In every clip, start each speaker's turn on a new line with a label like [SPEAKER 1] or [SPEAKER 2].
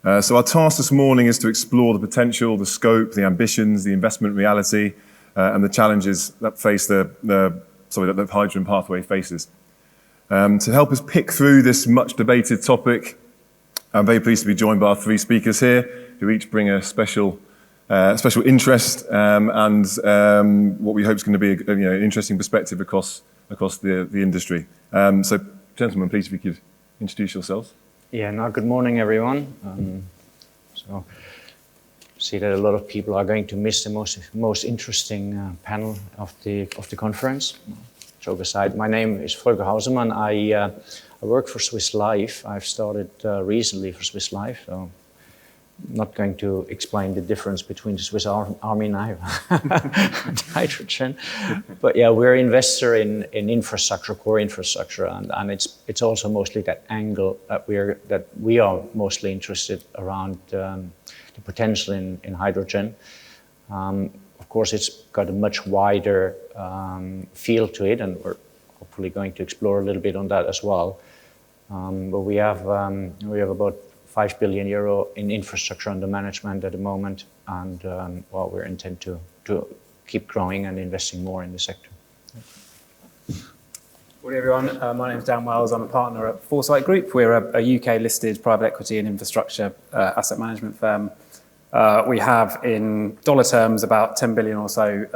[SPEAKER 1] So our task this morning is to explore the potential, the scope, the ambitions, the investment reality, and the challenges that face that the hydrogen pathway faces. To help us pick through this much debated topic, I'm very pleased to be joined by our three speakers here, who each bring a special interest and what we hope is going to be an interesting perspective across the industry. So, gentlemen, please, if you could introduce yourselves.
[SPEAKER 2] Yeah, good morning, everyone. So, see that a lot of people are going to miss the most interesting panel of the conference. Joke aside, my name is Volker Haeussermann. I work for Swiss Life. I've started recently for Swiss Life, so I'm not going to explain the difference between the Swiss Army and hydrogen. But yeah, we're an investor in infrastructure, core infrastructure, and it's also mostly that angle that we are mostly interested around the potential in hydrogen. Of course, it's got a much wider field to it, and we're hopefully going to explore a little bit on that as well. But we have about 5 billion euro in infrastructure under management at the moment, and we intend to keep growing and investing more in the sector.
[SPEAKER 3] Good morning, everyone. My name is Dan Wells. I'm a partner at Foresight Group. We're a UK-listed private equity and infrastructure asset management firm. We have, in dollar terms, about 10 billion or so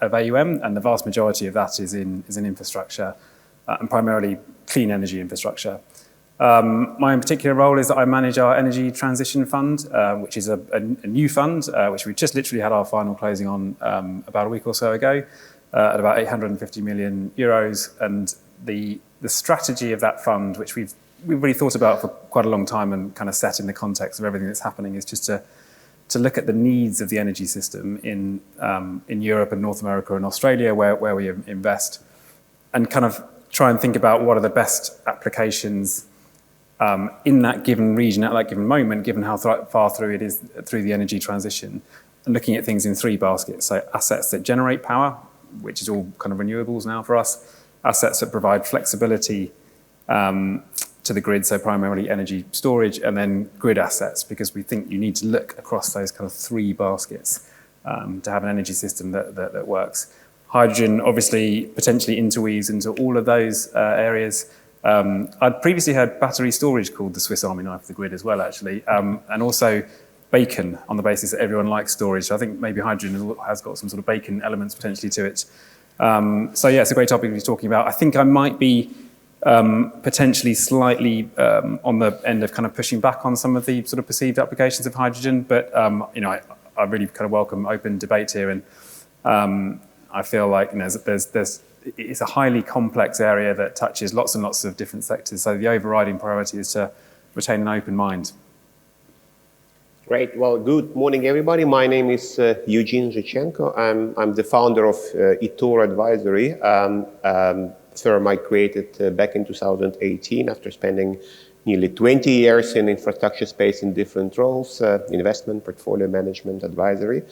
[SPEAKER 3] of AUM, and the vast majority of that is in infrastructure, and primarily clean energy infrastructure. My particular role is that I manage our energy transition fund, which is a new fund, which we just literally had our final closing on about a week or so ago, at about 850 million euros. And the strategy of that fund, which we've really thought about for quite a long time and kind of set in the context of everything that's happening, is just to look at the needs of the energy system in Europe and North America and Australia, where we invest, and kind of try and think about what are the best applications in that given region, at that given moment, given how far through it is through the energy transition, and looking at things in three baskets. So assets that generate power, which is all kind of renewables now for us, assets that provide flexibility to the grid, so primarily energy storage, and then grid assets, because we think you need to look across those kind of three baskets to have an energy system that works. Hydrogen obviously potentially interweaves into all of those areas. I'd previously heard battery storage called the Swiss Army knife of the grid as well, actually, and also bacon, on the basis that everyone likes storage. So I think maybe hydrogen has got some sort of bacon elements potentially to it. So yeah, it's a great topic to be talking about. I think I might be potentially slightly on the end of kind of pushing back on some of the sort of perceived applications of hydrogen, but I really kind of welcome open debate here, and I feel like it's a highly complex area that touches lots and lots of different sectors. So the overriding priority is to retain an open mind.
[SPEAKER 4] Great. Well, good morning, everybody. My name is Eugene Zhuchenko. I'm the founder of ETORE Advisory, firm I created back in 2018 after spending nearly 20 years in infrastructure space in different roles, investment, portfolio management, advisory.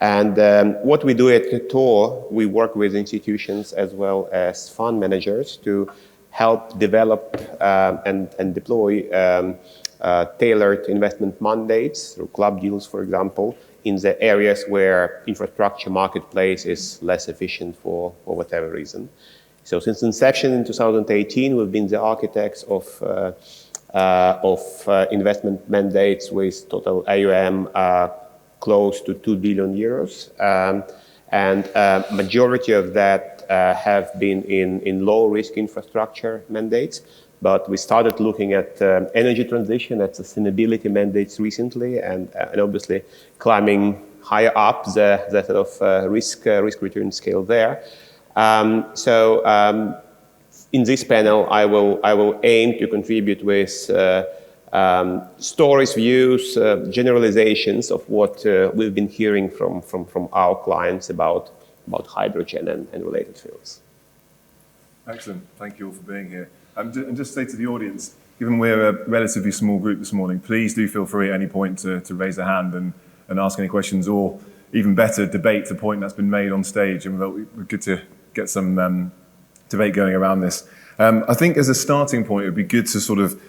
[SPEAKER 4] And what we do at ETORE, we work with institutions as well as fund managers to help develop and deploy tailored investment mandates through club deals, for example, in the areas where infrastructure marketplace is less efficient for whatever reason. So since inception in 2018, we've been the architects of investment mandates with total AUM close to 2 billion euros. And majority of that have been in low-risk infrastructure mandates. But we started looking at energy transition, at sustainability mandates recently, and obviously climbing higher up the sort of risk-return scale there. So in this panel, I will aim to contribute with stories, views, generalizations of what we've been hearing from our clients about hydrogen and related fields.
[SPEAKER 1] Excellent. Thank you all for being here. And just say to the audience, given we're a relatively small group this morning, please do feel free at any point to raise a hand and ask any questions, or even better, debate the point that's been made on stage. And we're good to get some debate going around this. I think as a starting point, it would be good to sort of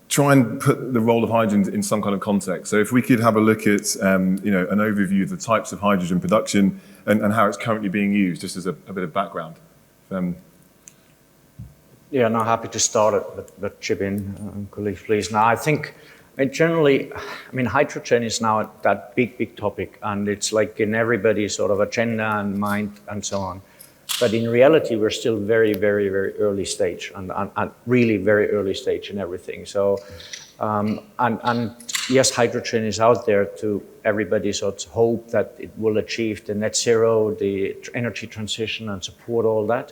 [SPEAKER 1] try and put the role of hydrogen in some kind of context. So if we could have a look at an overview of the types of hydrogen production and how it's currently being used, just as a bit of background.
[SPEAKER 2] Yeah, no, happy to start it, but chip in, colleagues, please. Now, I think generally, hydrogen is now that big topic, and it's like in everybody's sort of agenda and mind and so on. But in reality, we're still very early stage, and really very early stage in everything. So, and yes, hydrogen is out there to everybody sort of hope that it will achieve the net zero, the energy transition, and support all that.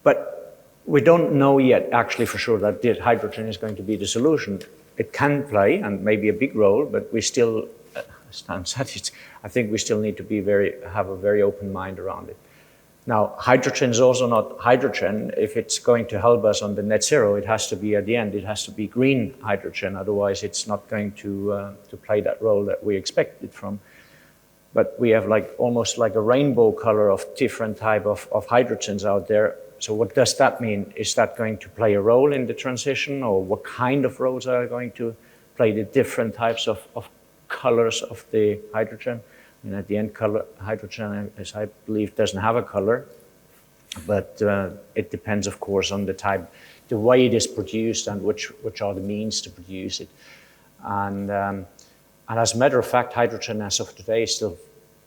[SPEAKER 2] But we don't know yet actually for sure that this hydrogen is going to be the solution. It can play, and maybe a big role, but we still, Stan said it, I think we still need to be have a very open mind around it. Now, hydrogen is also not hydrogen. If it's going to help us on the net zero, it has to be at the end, it has to be green hydrogen. Otherwise, it's not going to play that role that we expect it from. But we have almost like a rainbow color of different type of hydrogens out there. So what does that mean? Is that going to play a role in the transition, or what kind of roles are going to play the different types of colors of the hydrogen? At the end, hydrogen, as I believe, doesn't have a color, but it depends, of course, on the type, the way it is produced, and which are the means to produce it. And as a matter of fact, hydrogen as of today is still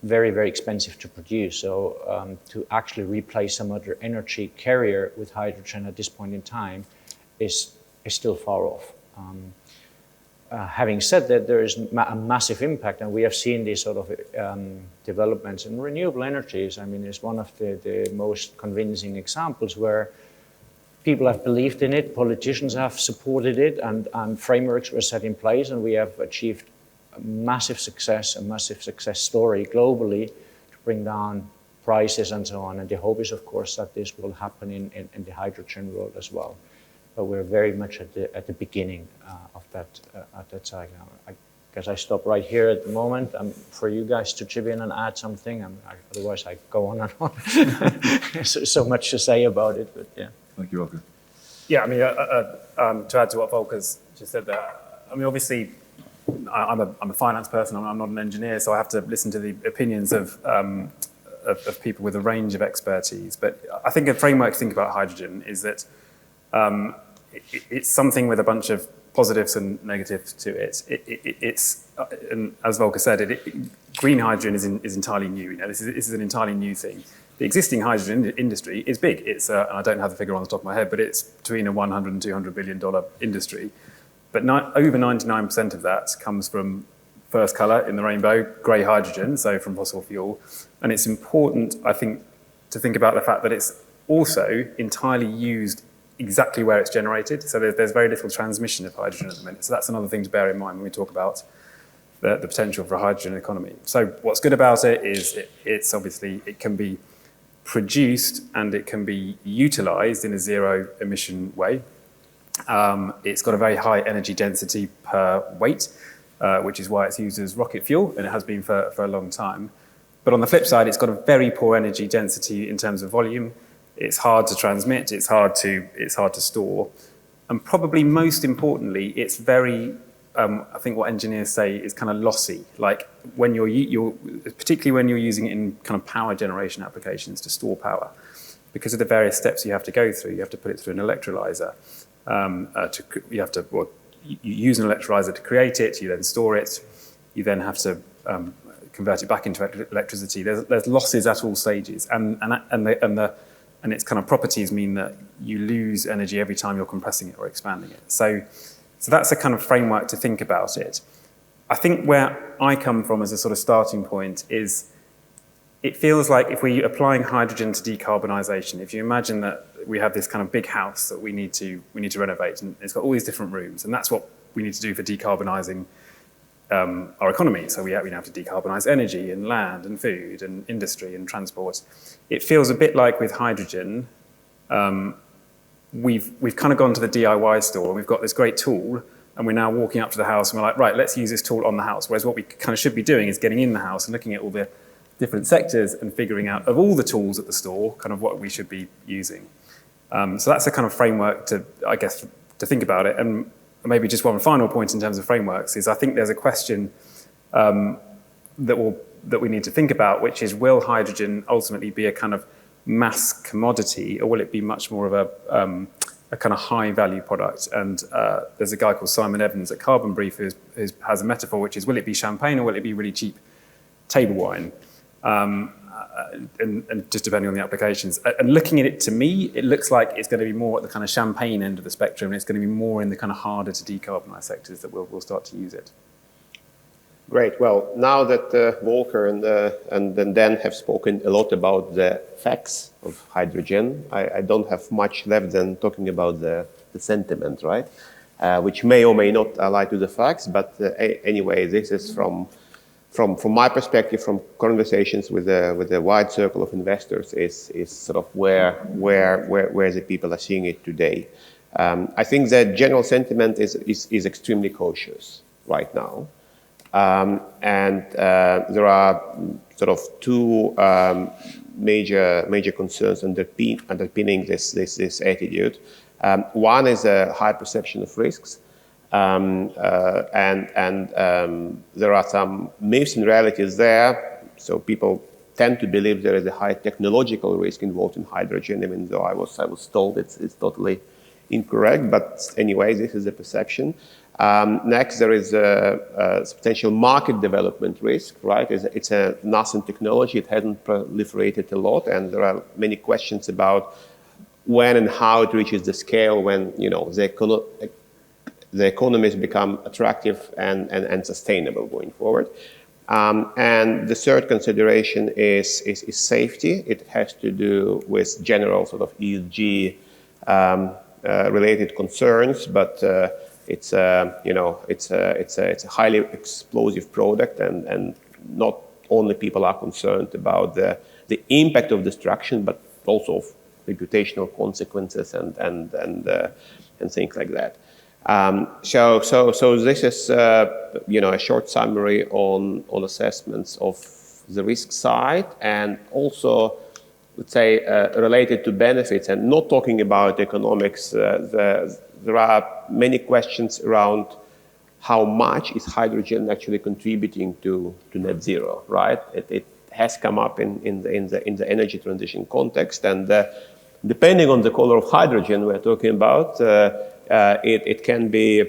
[SPEAKER 2] very expensive to produce. So to actually replace some other energy carrier with hydrogen at this point in time is still far off. Having said that, there is a massive impact, and we have seen these sort of developments in renewable energies. It's one of the most convincing examples where people have believed in it, politicians have supported it, and frameworks were set in place, and we have achieved a massive success story globally to bring down prices and so on. And the hope is, of course, that this will happen in the hydrogen world as well. But we're very much at the beginning of that cycle. I guess I stop right here at the moment for you guys to chip in and add something. Otherwise, I go on and on. so much to say about it, but yeah.
[SPEAKER 1] Thank you, Volker.
[SPEAKER 3] Yeah, to add to what Volker's just said there, obviously, I'm a finance person. I'm not an engineer, so I have to listen to the opinions of people with a range of expertise. But I think a framework to think about hydrogen is that it's something with a bunch of positives and negatives to it. It's and as Volker said, green hydrogen is entirely new. This is an entirely new thing. The existing hydrogen industry is big. It's and I don't have the figure on the top of my head, but it's between a $100 and $200 billion industry. But over 99% of that comes from first colour in the rainbow, grey hydrogen, so from fossil fuel. And it's important, I think, to think about the fact that it's also entirely used exactly where it's generated. So there's very little transmission of hydrogen at the minute. So that's another thing to bear in mind when we talk about the potential for a hydrogen economy. So what's good about it is it's obviously, it can be produced and it can be utilised in a zero emission way. It's got a very high energy density per weight, which is why it's used as rocket fuel, and it has been for a long time. But on the flip side, it's got a very poor energy density in terms of volume. It's hard to transmit, it's hard to store. And probably most importantly, it's very, I think what engineers say is kind of lossy. Like when particularly when you're using it in kind of power generation applications to store power, because of the various steps you have to go through. You have to put it through an electrolyzer. You use an electrolyzer to create it, you then store it, you then have to convert it back into electricity. There's losses at all stages, and its kind of properties mean that you lose energy every time you're compressing it or expanding it. So that's a kind of framework to think about it. I think where I come from as a sort of starting point is it feels like if we're applying hydrogen to decarbonisation, if you imagine that we have this kind of big house that we need to renovate, and it's got all these different rooms, and that's what we need to do for decarbonising our economy. So we have to decarbonise energy and land and food and industry and transport. It feels a bit like with hydrogen, we've kind of gone to the DIY store and we've got this great tool, and we're now walking up to the house and we're like, right, let's use this tool on the house. Whereas what we kind of should be doing is getting in the house and looking at all the different sectors and figuring out of all the tools at the store, kind of what we should be using. So that's a kind of framework to think about it. And maybe just one final point in terms of frameworks is I think there's a question that we need to think about, which is, will hydrogen ultimately be a kind of mass commodity, or will it be much more of a kind of high value product? And there's a guy called Simon Evans at Carbon Brief who has a metaphor, which is, will it be champagne or will it be really cheap table wine? And just depending on the applications. And looking at it, to me, it looks like it's going to be more at the kind of champagne end of the spectrum, and it's going to be more in the kind of harder to decarbonise sectors that we'll start to use it.
[SPEAKER 4] Great. Well, now that Volker and Dan have spoken a lot about the facts of hydrogen, I don't have much left than talking about the sentiment, right? Which may or may not ally to the facts, but anyway, this is from my perspective, from conversations with a wide circle of investors, is sort of where the people are seeing it today. I think that general sentiment is extremely cautious right now. And there are sort of two major concerns underpinning this attitude. One is a high perception of risks, and there are some myths and realities there. So people tend to believe there is a high technological risk involved in hydrogen, even though I was told it's totally incorrect. But anyway, this is a perception. Next, there is a potential market development risk, right? It's a nascent technology. It hasn't proliferated a lot, and there are many questions about when and how it reaches the scale when, you know, the economies become attractive and sustainable going forward. And the third consideration is safety. It has to do with general sort of ESG related concerns, but it's a highly explosive product, and not only people are concerned about the impact of destruction, but also of reputational consequences and things like that. So this is a short summary on assessments of the risk side, and also, let's say, related to benefits, and not talking about economics. There are many questions around how much is hydrogen actually contributing to net zero, right? It has come up in the energy transition context, and depending on the color of hydrogen we're talking about, it can be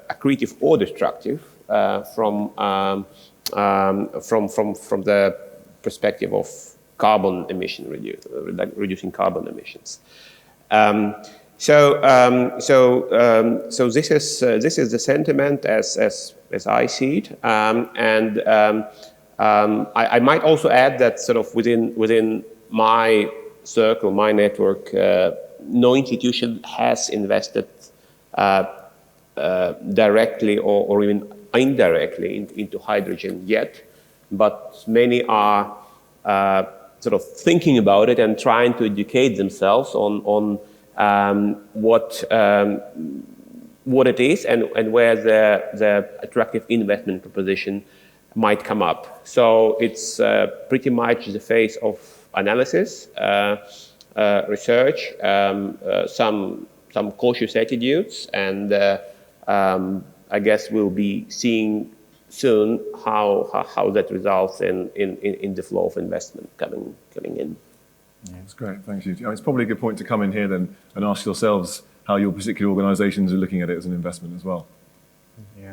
[SPEAKER 4] accretive or destructive from the perspective of carbon emission reducing carbon emissions. So this is the sentiment as I see it, and I might also add that sort of within my circle, my network, no institution has invested directly or even indirectly into hydrogen yet, but many are sort of thinking about it and trying to educate themselves on what it is and where the attractive investment proposition might come up. So it's pretty much the phase of analysis, research, some cautious attitudes, and I guess we'll be seeing soon how that results in the flow of investment coming in.
[SPEAKER 1] Yeah, that's great, thanks you. It's probably a good point to come in here then and ask yourselves how your particular organisations are looking at it as an investment as well.
[SPEAKER 2] Yeah.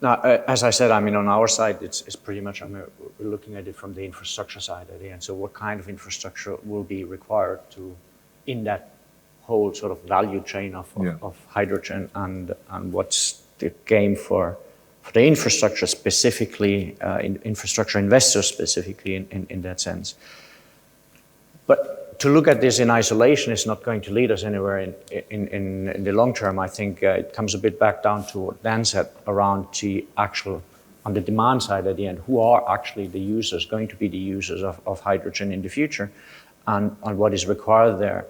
[SPEAKER 2] Now, as I said, I mean, on our side, it's pretty much, I mean, we're looking at it from the infrastructure side at the end. So what kind of infrastructure will be required in that whole sort of value chain of hydrogen, and what's the game for the infrastructure specifically, infrastructure investors specifically in that sense. But to look at this in isolation is not going to lead us anywhere in the long term. I think it comes a bit back down to what Dan said around the actual, on the demand side at the end, who are actually the users, going to be the users of hydrogen in the future, and what is required there.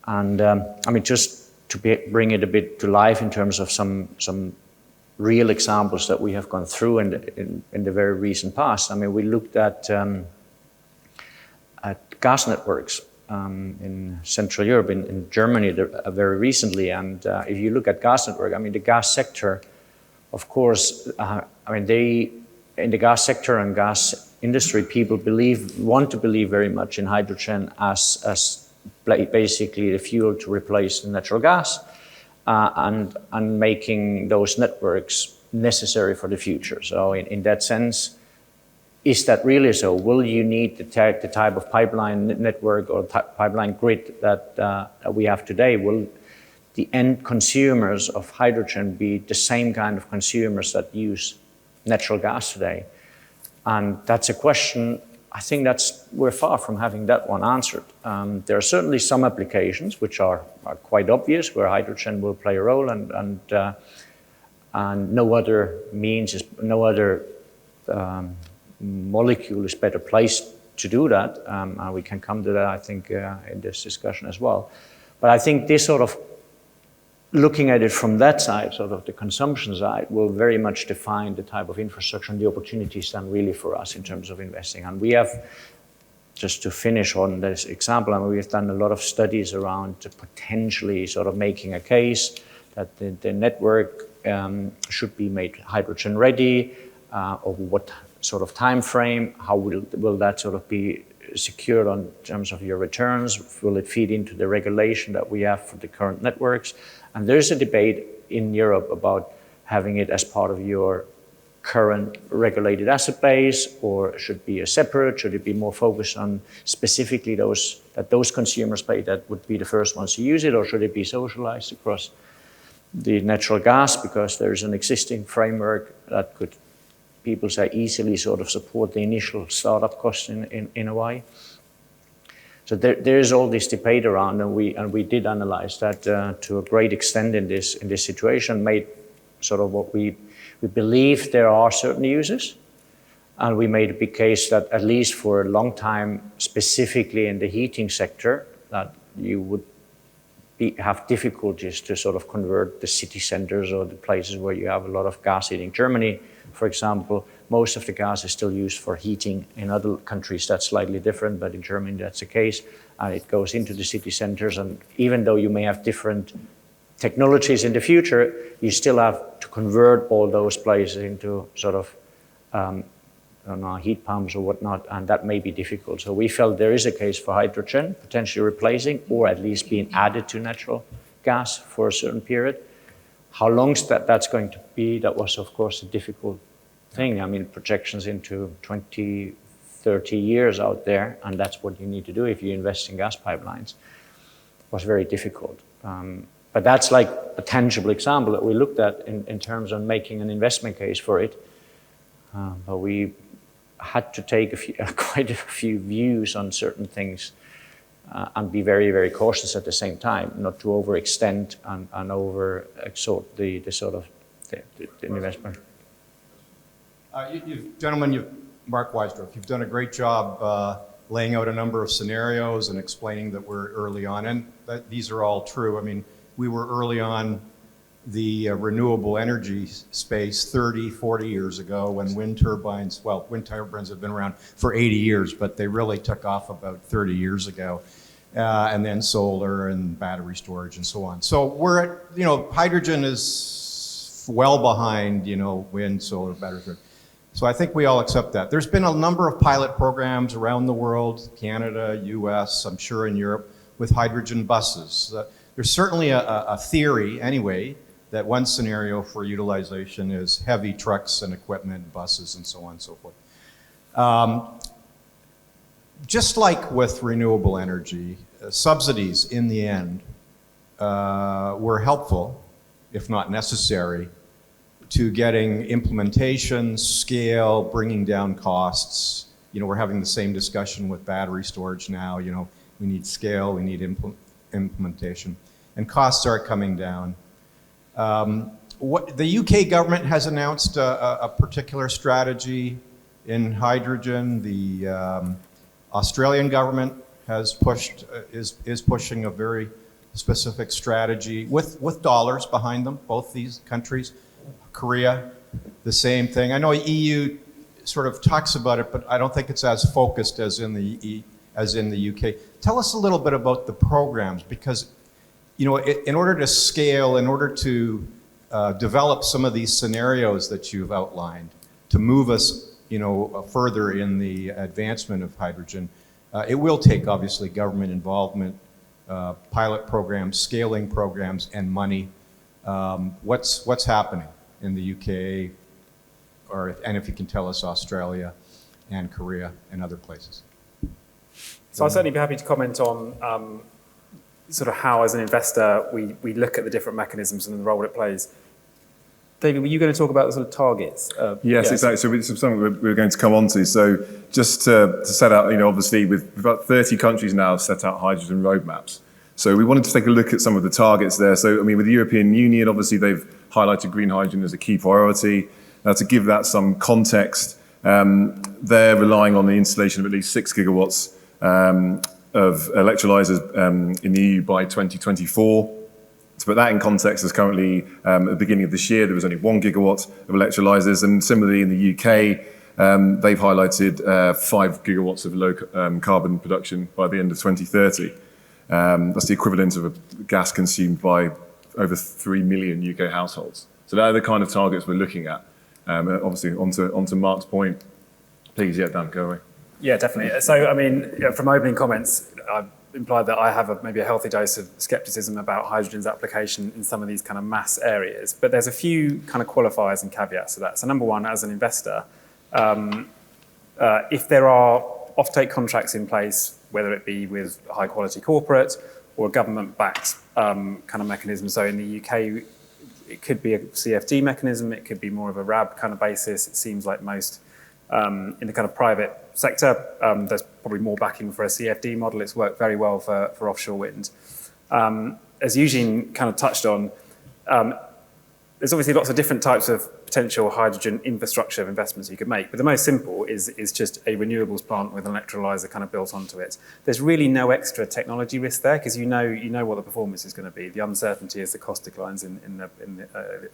[SPEAKER 2] And I mean, just to bring it a bit to life in terms of some real examples that we have gone through in the very recent past. I mean, we looked at gas networks in Central Europe, in Germany, very recently. And if you look at gas network, I mean, the gas sector, of course, in the gas sector and gas industry, people want to believe very much in hydrogen as basically the fuel to replace the natural gas, and making those networks necessary for the future. So in that sense, is that really so? Will you need the type of pipeline network or pipeline grid that we have today? Will the end consumers of hydrogen be the same kind of consumers that use natural gas today? And that's a question, I think we're far from having that one answered. There are certainly some applications which are quite obvious where hydrogen will play a role, and no other molecule is better placed to do that. And we can come to that, I think, in this discussion as well. But I think this sort of looking at it from that side, sort of the consumption side, will very much define the type of infrastructure and the opportunities then really for us in terms of investing. And we have, just to finish on this example, I mean, we've done a lot of studies around potentially sort of making a case that the network should be made hydrogen ready, or what sort of time frame, how will that sort of be secured in terms of your returns? Will it feed into the regulation that we have for the current networks? And there's a debate in Europe about having it as part of your current regulated asset base, or should it be should it be more focused on specifically those consumers pay that would be the first ones to use it, or should it be socialized across the natural gas, because there's an existing framework that could, people say, easily sort of support the initial startup cost in a way. So there is all this debate around, and we did analyze that to a great extent in this situation, made sort of what we believe there are certain uses, and we made a big case that at least for a long time, specifically in the heating sector, that you would have difficulties to sort of convert the city centers or the places where you have a lot of gas heating. Germany, for example, most of the gas is still used for heating. In other countries, that's slightly different, but in Germany, that's the case. And it goes into the city centers. And even though you may have different technologies in the future, you still have to convert all those places into sort of heat pumps or whatnot, and that may be difficult. So we felt there is a case for hydrogen potentially replacing, or at least being added to natural gas for a certain period. How long that's going to be, that was, of course, a difficult thing. I mean, projections into 20, 30 years out there, and that's what you need to do if you invest in gas pipelines, was very difficult. But that's like a tangible example that we looked at in terms of making an investment case for it. But we had to take quite a few views on certain things and be very, very cautious at the same time, not to overextend and over-exhort the investment.
[SPEAKER 5] Gentlemen, Mark Weisdorf, you've done a great job laying out a number of scenarios and explaining that we're early on, and that these are all true. I mean, we were early on the renewable energy space 30, 40 years ago when wind turbines have been around for 80 years, but they really took off about 30 years ago. And then solar and battery storage and so on. So we're at, hydrogen is well behind, wind, solar, battery storage. So I think we all accept that. There's been a number of pilot programs around the world, Canada, US, I'm sure in Europe, with hydrogen buses. There's certainly a theory, anyway, that one scenario for utilization is heavy trucks and equipment, buses, and so on and so forth. Just like with renewable energy, subsidies in the end were helpful, if not necessary, to getting implementation, scale, bringing down costs. We're having the same discussion with battery storage now. We need scale, we need implementation, and costs are coming down. The UK government has announced a particular strategy in hydrogen. The Australian government has is pushing a very specific strategy with dollars behind them, both these countries. Korea, the same thing. I know EU sort of talks about it, but I don't think it's as focused as in the UK. tell us a little bit about the programs, because in order to scale, in order to develop some of these scenarios that you've outlined, to move us further in the advancement of hydrogen, it will take obviously government involvement, pilot programs, scaling programs, and money. What's happening in the UK, and if you can tell us Australia and Korea and other places?
[SPEAKER 3] So I'd certainly be happy to comment on sort of how, as an investor, we look at the different mechanisms and the role it plays. David, were you going to talk about the sort of targets?
[SPEAKER 1] Yes, exactly. So it's something we're going to come on to. So just to set out, obviously we've got 30 countries now set out hydrogen roadmaps. So we wanted to take a look at some of the targets there. So, with the European Union, obviously they've highlighted green hydrogen as a key priority. Now, to give that some context, they're relying on the installation of at least 6 gigawatts of electrolyzers in the EU by 2024. To put that in context, there's currently, at the beginning of this year, there was only 1 gigawatt of electrolyzers. And similarly in the UK, they've highlighted 5 gigawatts of low carbon production by the end of 2030. That's the equivalent of a gas consumed by over 3 million UK households. So they're the kind of targets we're looking at. Obviously, onto Mark's point. Please, Dan, go away.
[SPEAKER 3] Yeah, definitely. So, from opening comments, I implied that I have maybe a healthy dose of skepticism about hydrogen's application in some of these kind of mass areas. But there's a few kind of qualifiers and caveats to that. So number one, as an investor, if there are offtake contracts in place, whether it be with a high quality corporate or a government-backed kind of mechanism. So in the UK, it could be a CFD mechanism, it could be more of a RAB kind of basis. It seems like most in the kind of private sector, there's probably more backing for a CFD model. It's worked very well for offshore wind. As Eugene kind of touched on, there's obviously lots of different types of potential hydrogen infrastructure investments you could make, but the most simple is just a renewables plant with an electrolyzer kind of built onto it. There's really no extra technology risk there because you know what the performance is going to be. The uncertainty is the cost declines in the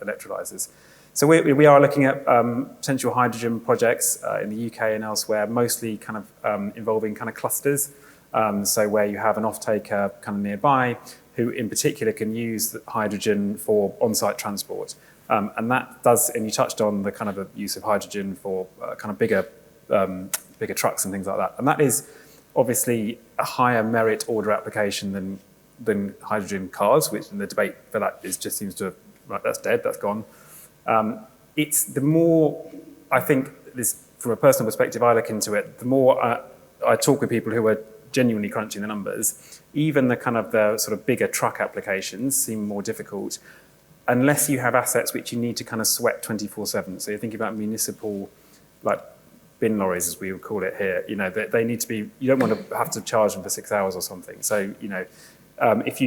[SPEAKER 3] electrolyzers. So we are looking at potential hydrogen projects in the UK and elsewhere, mostly kind of involving kind of clusters. So where you have an off-taker kind of nearby who in particular can use hydrogen for on-site transport. And that does, and you touched on the kind of the use of hydrogen for kind of bigger trucks and things like that. And that is obviously a higher merit order application than hydrogen cars, which in the debate for that just seems to, right, that's dead, that's gone. It's the more, I think, this from a personal perspective, I look into it, the more I talk with people who are genuinely crunching the numbers, even the kind of the sort of bigger truck applications seem more difficult unless you have assets which you need to kind of sweat 24/7. So you're thinking about municipal, like bin lorries, as we would call it here. They need to be, you don't want to have to charge them for 6 hours or something. So, if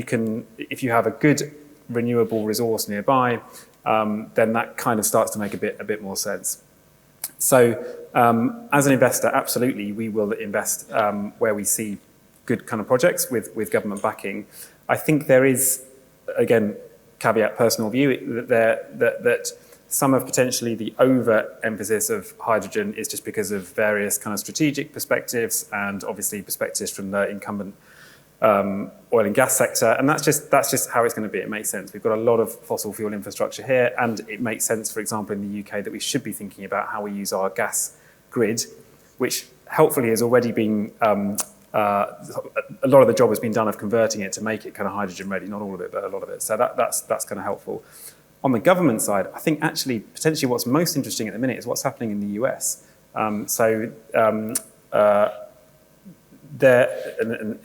[SPEAKER 3] you have a good renewable resource nearby, then that kind of starts to make a bit more sense. So as an investor, absolutely, we will invest where we see good kind of projects with government backing. I think there is, again, caveat personal view, that some of potentially the over-emphasis of hydrogen is just because of various kind of strategic perspectives and obviously perspectives from the incumbent oil and gas sector, and that's just how it's going to be. It makes sense. We've got a lot of fossil fuel infrastructure here, and it makes sense, for example, in the UK, that we should be thinking about how we use our gas grid, which helpfully has already been a lot of the job has been done of converting it to make it kind of hydrogen ready. Not all of it, but a lot of it. So that's kind of helpful. On the government side, I think actually potentially what's most interesting at the minute is what's happening in the US. And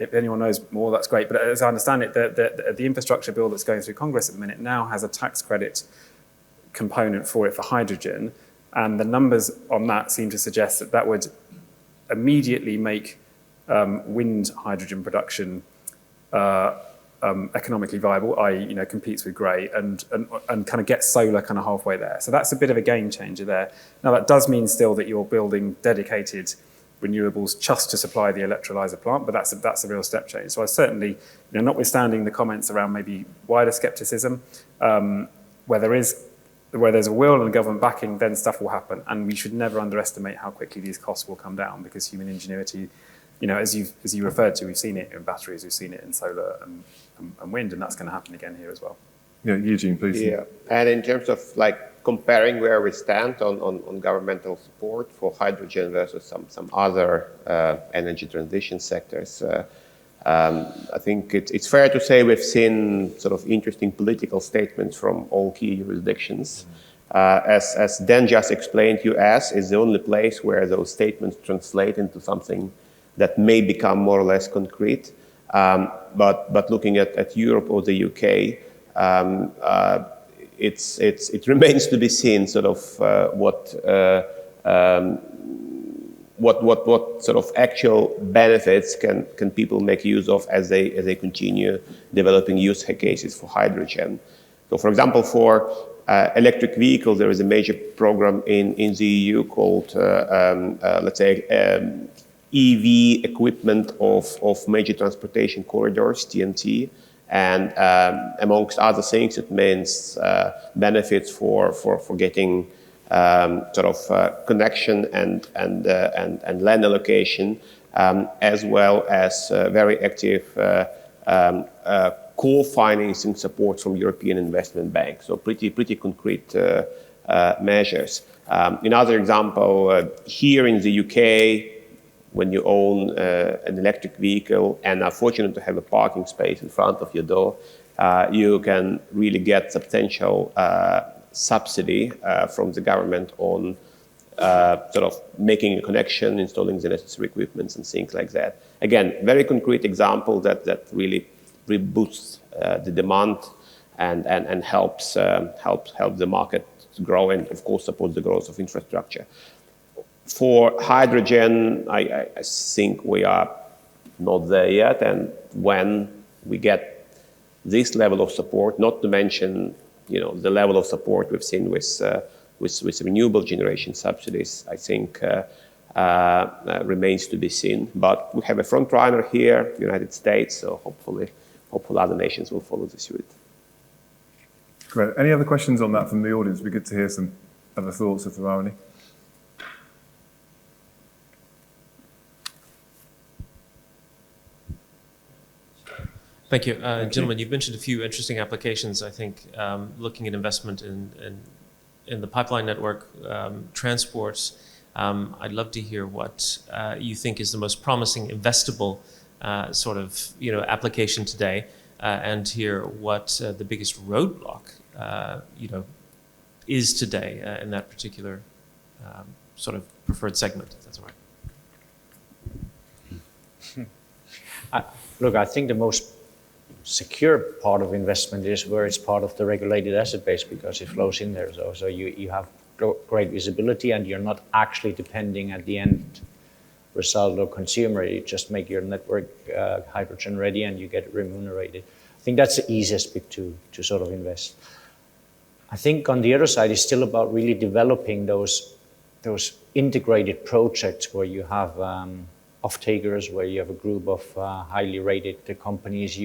[SPEAKER 3] if anyone knows more, that's great. But as I understand it, the infrastructure bill that's going through Congress at the minute now has a tax credit component for it for hydrogen. And the numbers on that seem to suggest that would immediately make wind hydrogen production economically viable, i.e., competes with grey, and kind of gets solar kind of halfway there. So that's a bit of a game changer there. Now that does mean still that you're building dedicated renewables just to supply the electrolyzer plant, but that's a real step change. So I certainly, notwithstanding the comments around maybe wider skepticism, where there's a will and government backing, then stuff will happen, and we should never underestimate how quickly these costs will come down because human ingenuity as you referred to, we've seen it in batteries, we've seen it in solar and wind, and that's going to happen again here as well.
[SPEAKER 1] Yeah, Eugene, please.
[SPEAKER 4] Yeah, and in terms of comparing where we stand on governmental support for hydrogen versus some other energy transition sectors, I think it's fair to say we've seen sort of interesting political statements from all key jurisdictions. As Dan just explained, US is the only place where those statements translate into something that may become more or less concrete. But looking at Europe or the UK, it remains to be seen sort of what sort of actual benefits can people make use of as they continue developing use cases for hydrogen. So, for example, for electric vehicles, there is a major program in the EU called, let's say, EV equipment of major transportation corridors, TNT. And amongst other things, it means benefits for getting sort of connection and land allocation, as well as very active co-financing support from European Investment Bank. So pretty concrete measures. Another example, here in the UK, when you own an electric vehicle and are fortunate to have a parking space in front of your door, you can really get substantial subsidy from the government on sort of making a connection, installing the necessary equipment and things like that. Again, very concrete example that really boosts the demand and helps the market to grow and, of course, support the growth of infrastructure. For hydrogen, I think we are not there yet, and when we get this level of support, not to mention the level of support we've seen with renewable generation subsidies, I think remains to be seen. But we have a front runner here, the United States, so hopefully other nations will follow the suit.
[SPEAKER 1] Great. Any other questions on that from the audience? It'd be good to hear some other thoughts if there are any.
[SPEAKER 6] Thank you. Gentlemen, you've mentioned a few interesting applications, I think, looking at investment in the pipeline network, transports. I'd love to hear what you think is the most promising investable sort of application today, and hear what the biggest roadblock is today in that particular sort of preferred segment, if that's all right.
[SPEAKER 2] Look, I think the most secure part of investment is where it's part of the regulated asset base, because it flows in there. So you have great visibility, and you're not actually depending at the end result or consumer. You just make your network hydrogen ready and you get remunerated. I think that's the easiest bit to sort of invest. I think on the other side, it's still about really developing those integrated projects where you have off-takers, where you have a group of highly rated companies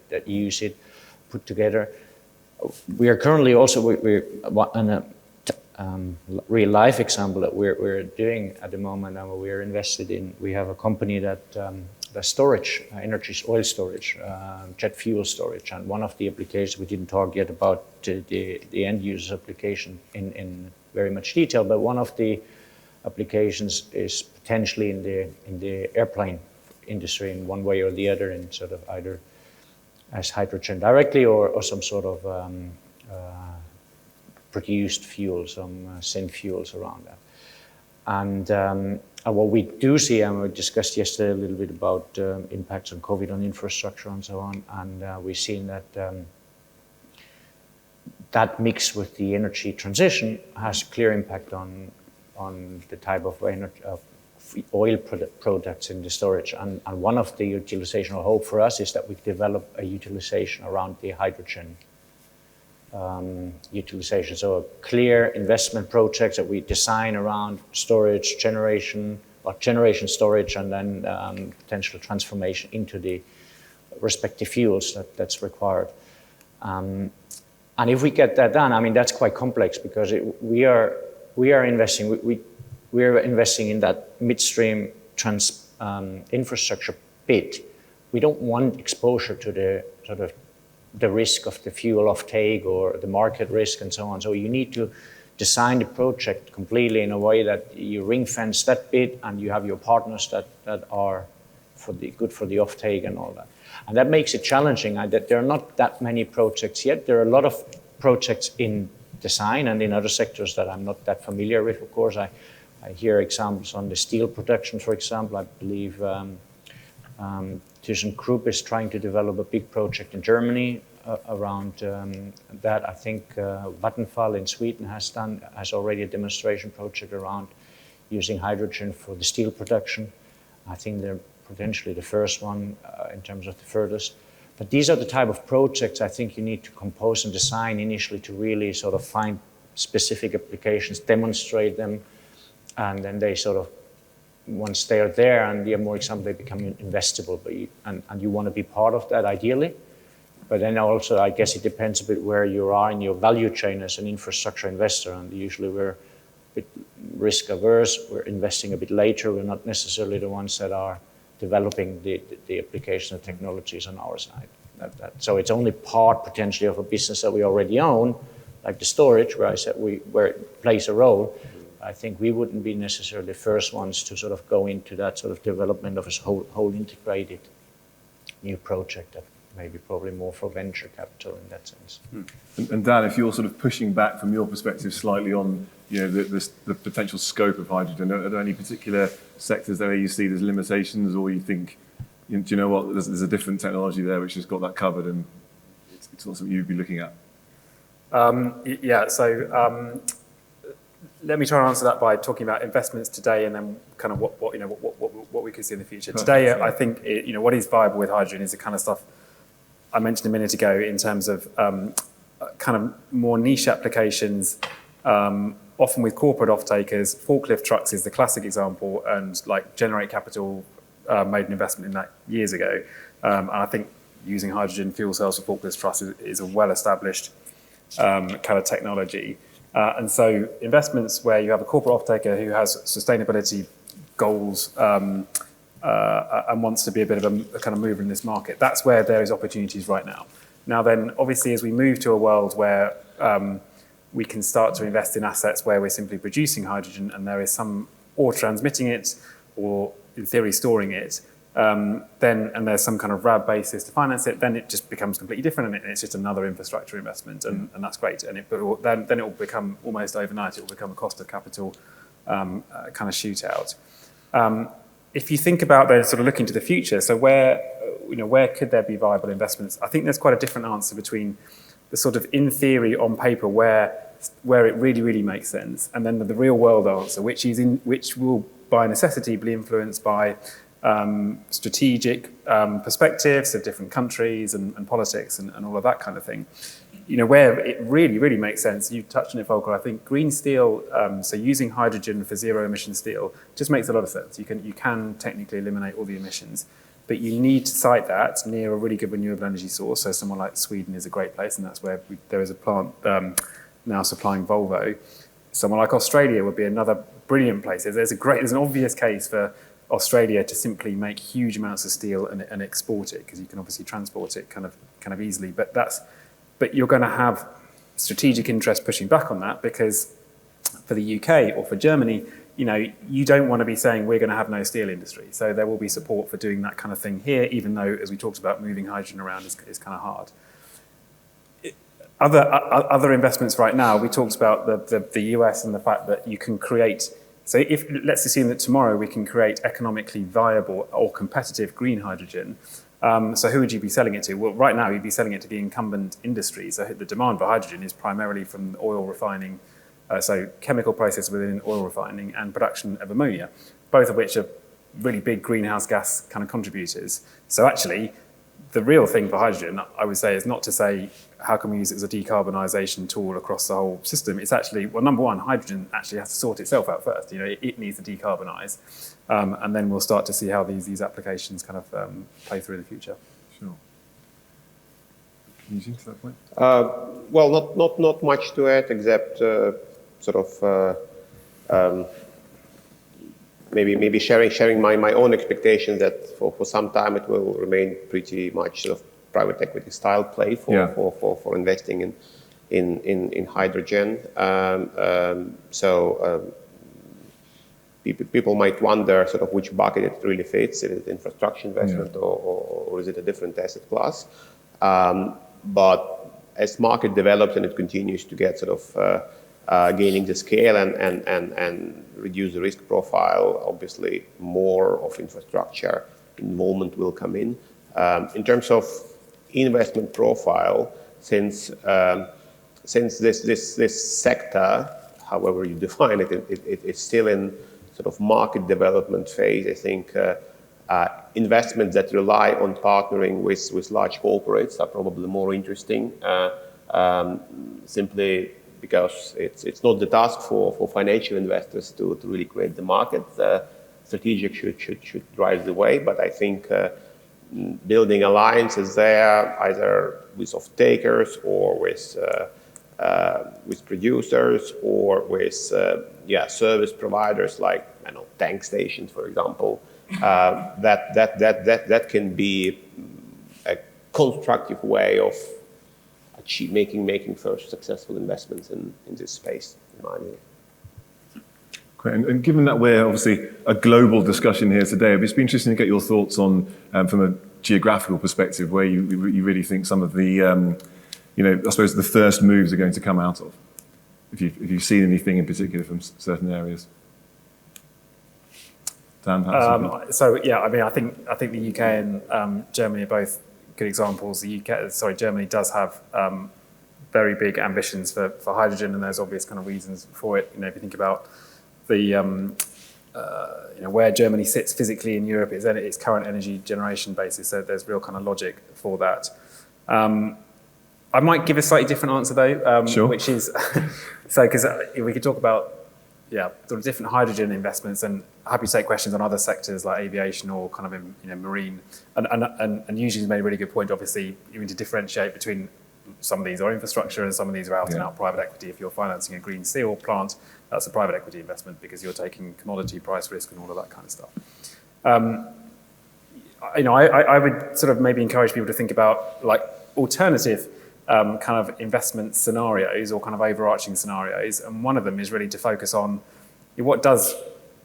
[SPEAKER 2] that use it, put together. We are currently also, we're on a real life example that we're doing at the moment, and we're invested in. We have a company that does storage, energy, oil storage, jet fuel storage, and one of the applications, we didn't talk yet about the end user application in very much detail, but one of the applications is potentially in the airplane industry in one way or the other, in sort of either as hydrogen directly or some sort of produced fuel, some syn fuels around that. And what we do see, and we discussed yesterday a little bit about impacts on COVID on infrastructure and so on, and we've seen that that mix with the energy transition has a clear impact on the type of oil products in the storage. And one of the utilizational hope for us is that we develop a utilization around the hydrogen utilization. So a clear investment projects that we design around storage, generation storage, and then potential transformation into the respective fuels that's required. And if we get that done, I mean, that's quite complex, because we are investing in that midstream infrastructure bit, we don't want exposure to the sort of the risk of the fuel offtake or the market risk and so on. So you need to design the project completely in a way that you ring fence that bit and you have your partners that are good for the offtake and all that. And that makes it challenging. That there are not that many projects yet. There are a lot of projects in design and in other sectors that I'm not that familiar with, of course. I hear examples on the steel production, for example. I believe Zhuchenko is trying to develop a big project in Germany around that. I think Vattenfall in Sweden has already a demonstration project around using hydrogen for the steel production. I think they're potentially the first one in terms of the furthest. But these are the type of projects I think you need to compose and design initially to really sort of find specific applications, demonstrate them, and then they sort of, once they are there and you have more examples, they become investable. And you want to be part of that ideally. But then also, I guess it depends a bit where you are in your value chain as an infrastructure investor. And usually we're a bit risk averse. We're investing a bit later. We're not necessarily the ones that are developing the application of technologies on our side. So it's only part potentially of a business that we already own, like the storage, where I said where it plays a role. I think we wouldn't be necessarily the first ones to sort of go into that sort of development of a whole integrated new project that maybe probably more for venture capital in that sense.
[SPEAKER 1] And Dan, if you're sort of pushing back from your perspective slightly on the potential scope of hydrogen, are there any particular sectors there you see there's limitations, or you think, do you know what, there's a different technology there which has got that covered and it's not something you'd be looking at?
[SPEAKER 3] Let me try and answer that by talking about investments today and then kind of what we could see in the future.
[SPEAKER 1] Perfect.
[SPEAKER 3] Today, I think what is viable with hydrogen is the kind of stuff I mentioned a minute ago in terms of kind of more niche applications, often with corporate off-takers. Forklift trucks is the classic example, and like Generate Capital made an investment in that years ago. And I think using hydrogen fuel cells for forklift trucks is a well-established kind of technology. And so investments where you have a corporate off-taker who has sustainability goals and wants to be a bit of a kind of mover in this market, that's where there is opportunities right now. Now then, obviously, as we move to a world where we can start to invest in assets where we're simply producing hydrogen and there is some, or transmitting it, or in theory storing it, and there's some kind of RAB basis to finance it, then it just becomes completely different, and it's just another infrastructure investment, and that's great. And then it will become almost overnight, it will become a cost of capital kind of shootout. If you think about then sort of looking to the future, so where could there be viable investments? I think there's quite a different answer between the sort of in theory on paper where it really, really makes sense, and then the real world answer, which will by necessity be influenced by strategic perspectives of different countries and politics and all of that kind of thing. Where it really, really makes sense, you touched on it, Volker, I think green steel, so using hydrogen for zero emission steel just makes a lot of sense. You can technically eliminate all the emissions, but you need to site that near a really good renewable energy source. So someone like Sweden is a great place, and that's where there is a plant now supplying Volvo. Someone like Australia would be another brilliant place. There's an obvious case for Australia to simply make huge amounts of steel and export it, because you can obviously transport it kind of easily. But you're going to have strategic interest pushing back on that, because for the UK or for Germany, you don't want to be saying we're going to have no steel industry. So there will be support for doing that kind of thing here, even though, as we talked about, moving hydrogen around is kind of hard. Other investments right now, we talked about the US and the fact that you can create. So let's assume that tomorrow we can create economically viable or competitive green hydrogen. So who would you be selling it to? Well, right now you'd be selling it to the incumbent industries. So the demand for hydrogen is primarily from oil refining, so chemical processes within oil refining and production of ammonia, both of which are really big greenhouse gas kind of contributors. So actually, the real thing for hydrogen, I would say, is not to say how can we use it as a decarbonisation tool across the whole system. It's actually, well, number one, hydrogen actually has to sort itself out first. It needs to decarbonise, and then we'll start to see how these applications kind of play through in the future.
[SPEAKER 1] Sure. Eugene, to that point?
[SPEAKER 4] Well, not much to add, except maybe sharing my own expectations that for some time it will remain pretty much sort of private equity style play for investing in hydrogen. People might wonder sort of which bucket it really fits. Is it infrastructure investment or is it a different asset class? But as market develops and it continues to get sort of gaining the scale and reduce the risk profile, obviously more of infrastructure involvement will come in. In terms of investment profile, since this sector, however you define it, it's still in sort of market development phase. I think investments that rely on partnering with large corporates are probably more interesting, simply because it's not the task for financial investors to really create the market. Strategic should drive the way, but I think building alliances there, either with off-takers or with producers or with service providers like tank stations, for example, that can be a constructive way of making first successful investments in this space, in my view.
[SPEAKER 1] Great. And given that we're obviously a global discussion here today, it'd be interesting to get your thoughts on, from a geographical perspective, where you really think some of the, I suppose the first moves are going to come out of, if you've seen anything in particular from certain areas. Dan, perhaps.
[SPEAKER 3] I think the UK and Germany are both good examples. Germany does have very big ambitions for hydrogen, and there's obvious kind of reasons for it. If you think about the where Germany sits physically in Europe, its current energy generation basis, so there's real kind of logic for that. I might give a slightly different answer though,
[SPEAKER 1] sure.
[SPEAKER 3] Which is because we could talk about sort of different hydrogen investments, and happy to take questions on other sectors like aviation or kind of marine. And Eugene's made a really good point. Obviously, you need to differentiate between some of these are infrastructure and some of these are out and out private equity. If you're financing a green steel plant, that's a private equity investment because you're taking commodity price risk and all of that kind of stuff. I would sort of maybe encourage people to think about like alternative kind of investment scenarios or kind of overarching scenarios, and one of them is really to focus on what does,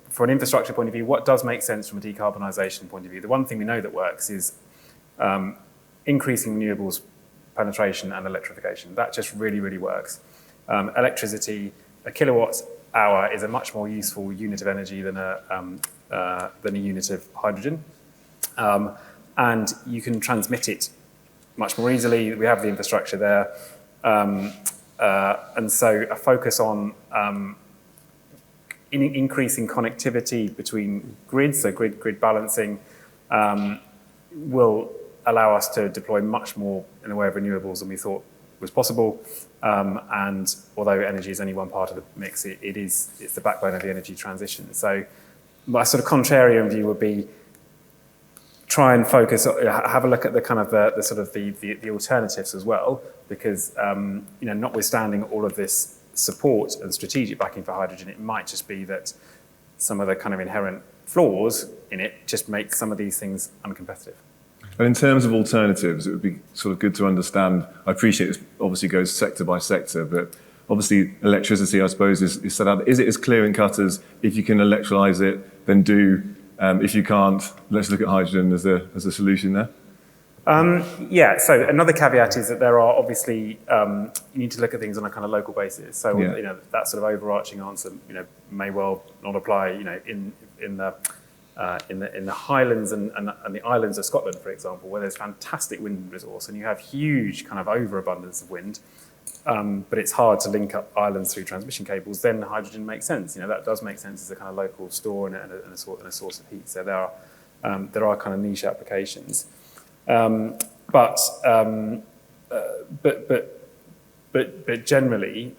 [SPEAKER 3] for an infrastructure point of view, what does make sense from a decarbonisation point of view. The one thing we know that works is increasing renewables penetration and electrification. That just really, really works. Electricity, a kilowatt hour is a much more useful unit of energy than a unit of hydrogen, and you can transmit it much more easily. We have the infrastructure there, and so a focus on increasing connectivity between grids, so grid balancing, will allow us to deploy much more in the way of renewables than we thought was possible. And although energy is only one part of the mix, it's the backbone of the energy transition. So my sort of contrarian view would be try and focus, have a look at the kind of the sort of the alternatives as well, because notwithstanding all of this support and strategic backing for hydrogen, it might just be that some of the kind of inherent flaws in it just make some of these things uncompetitive.
[SPEAKER 1] And in terms of alternatives, it would be sort of good to understand, I appreciate this obviously goes sector by sector, but obviously electricity, I suppose, is set out. Is it as clear and cut as if you can electrolyse it, then do, if you can't, let's look at hydrogen as a solution there?
[SPEAKER 3] So another caveat is that there are obviously, you need to look at things on a kind of local basis. So, that sort of overarching answer, may well not apply, in the Highlands and the islands of Scotland, for example, where there's fantastic wind resource and you have huge kind of overabundance of wind, but it's hard to link up islands through transmission cables. Then hydrogen makes sense. That does make sense as a kind of local store and a source of heat. So there are kind of niche applications. But generally,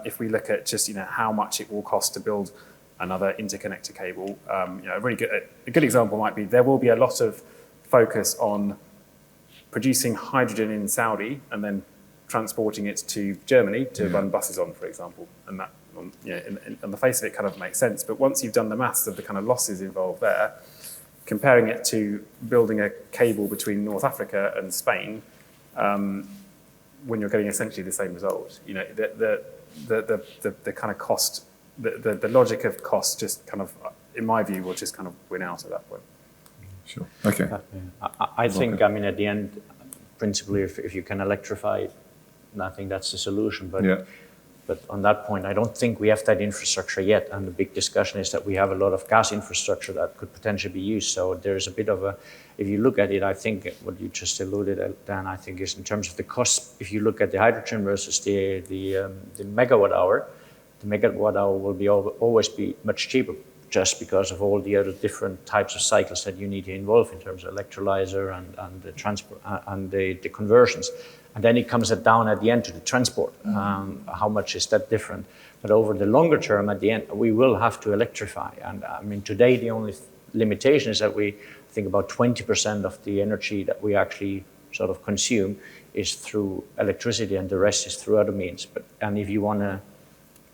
[SPEAKER 3] if we look at just how much it will cost to build another interconnector cable, a good example might be there will be a lot of focus on producing hydrogen in Saudi and then transporting it to Germany to run buses on, for example, and on the face of it kind of makes sense. But once you've done the maths of the kind of losses involved there, comparing it to building a cable between North Africa and Spain, when you're getting essentially the same result, the kind of cost, the logic of cost just kind of, in my view, will just kind of win out at that point.
[SPEAKER 1] Sure. Okay.
[SPEAKER 2] I think, I mean, at the end, principally, if you can electrify, I think that's the solution. But on that point, I don't think we have that infrastructure yet. And the big discussion is that we have a lot of gas infrastructure that could potentially be used. So there's a bit of a, if you look at it, I think what you just alluded at, Dan, I think is in terms of the cost, if you look at the hydrogen versus the megawatt hour, the megawatt hour will always be much cheaper, just because of all the other different types of cycles that you need to involve in terms of electrolyzer and the transport and the conversions. And then it comes down at the end to the transport. How much is that different? But over the longer term, at the end, we will have to electrify. And I mean, today the only limitation is that we think about 20% of the energy that we actually sort of consume is through electricity, and the rest is through other means. And if you want to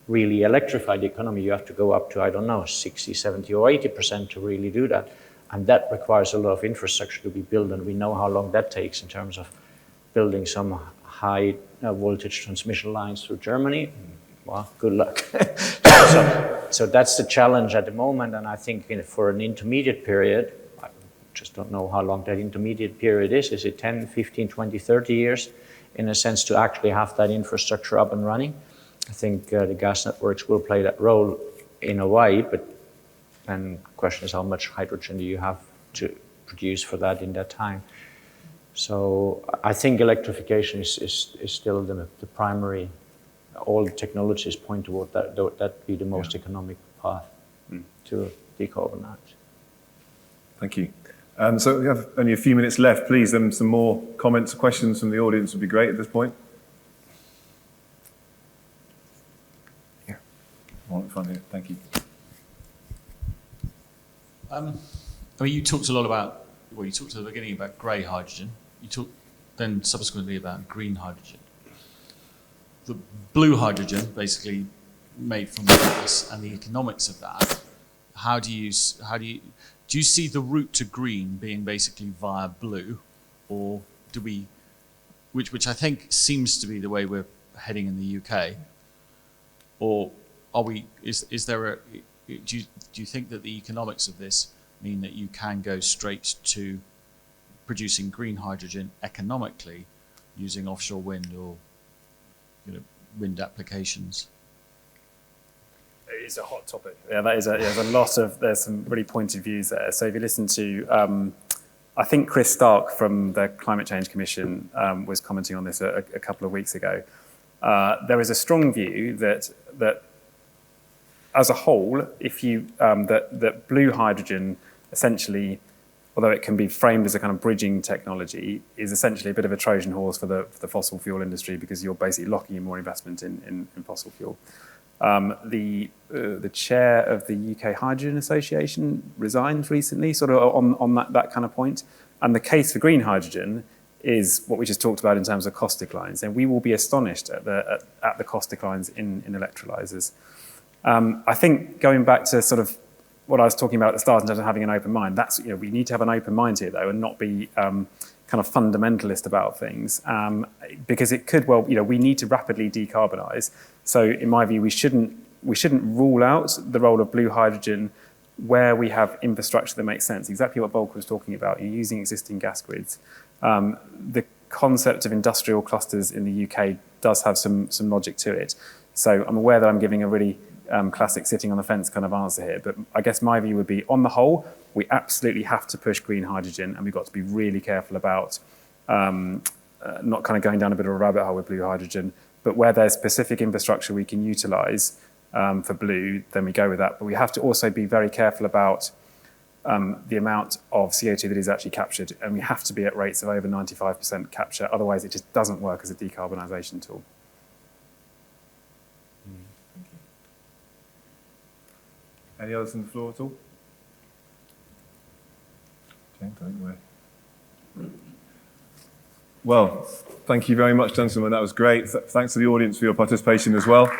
[SPEAKER 2] really electrify the economy, you have to go up to, I don't know, 60, 70 or 80% to really do that. And that requires a lot of infrastructure to be built, and we know how long that takes in terms of building some high voltage transmission lines through Germany. Well, good luck. So that's the challenge at the moment, and I think for an intermediate period, I just don't know how long that intermediate period is. Is it 10, 15, 20, 30 years, in a sense, to actually have that infrastructure up and running? I think the gas networks will play that role in a way, but then the question is how much hydrogen do you have to produce for that in that time? So I think electrification is still the primary. All the technologies point toward that be the most economic path to decarbonize.
[SPEAKER 1] Thank you. So we have only a few minutes left. Please, some more comments, questions from the audience would be great at this point. Thank you.
[SPEAKER 7] I mean, you talked a lot about, well, you talked at the beginning about grey hydrogen. You talked then subsequently about green hydrogen. The blue hydrogen, basically made from gas, and the economics of that. Do you see the route to green being basically via blue, or do we, which I think seems to be the way we're heading in the UK, or are we? Is there a? Do you think that the economics of this mean that you can go straight to producing green hydrogen economically using offshore wind or wind applications?
[SPEAKER 3] It's a hot topic. Yeah, there's some really pointed views there. So if you listen to, I think Chris Stark from the Climate Change Commission was commenting on this a couple of weeks ago. There is a strong view that as a whole, if you that blue hydrogen essentially, although it can be framed as a kind of bridging technology, is essentially a bit of a Trojan horse for the fossil fuel industry, because you're basically locking in more investment in fossil fuel. The chair of the UK Hydrogen Association resigned recently, sort of on that kind of point. And the case for green hydrogen is what we just talked about in terms of cost declines. And we will be astonished at the cost declines in electrolyzers. I think going back to sort of what I was talking about at the start in terms of having an open mind, that's, we need to have an open mind here though, and not be kind of fundamentalist about things, because it could well, we need to rapidly decarbonize. So in my view, we shouldn't rule out the role of blue hydrogen where we have infrastructure that makes sense. Exactly what Volker was talking about. You're using existing gas grids. The concept of industrial clusters in the UK does have some logic to it. So I'm aware that I'm giving a really classic sitting on the fence kind of answer here, but I guess my view would be, on the whole, we absolutely have to push green hydrogen, and we've got to be really careful about not kind of going down a bit of a rabbit hole with blue hydrogen, but where there's specific infrastructure we can utilize for blue, then we go with that. But we have to also be very careful about the amount of CO2 that is actually captured, and we have to be at rates of over 95% capture, otherwise it just doesn't work as a decarbonisation tool.
[SPEAKER 1] Any others on the floor at all? James, I think we're... Well, thank you very much, gentlemen. That was great. Thanks to the audience for your participation as well.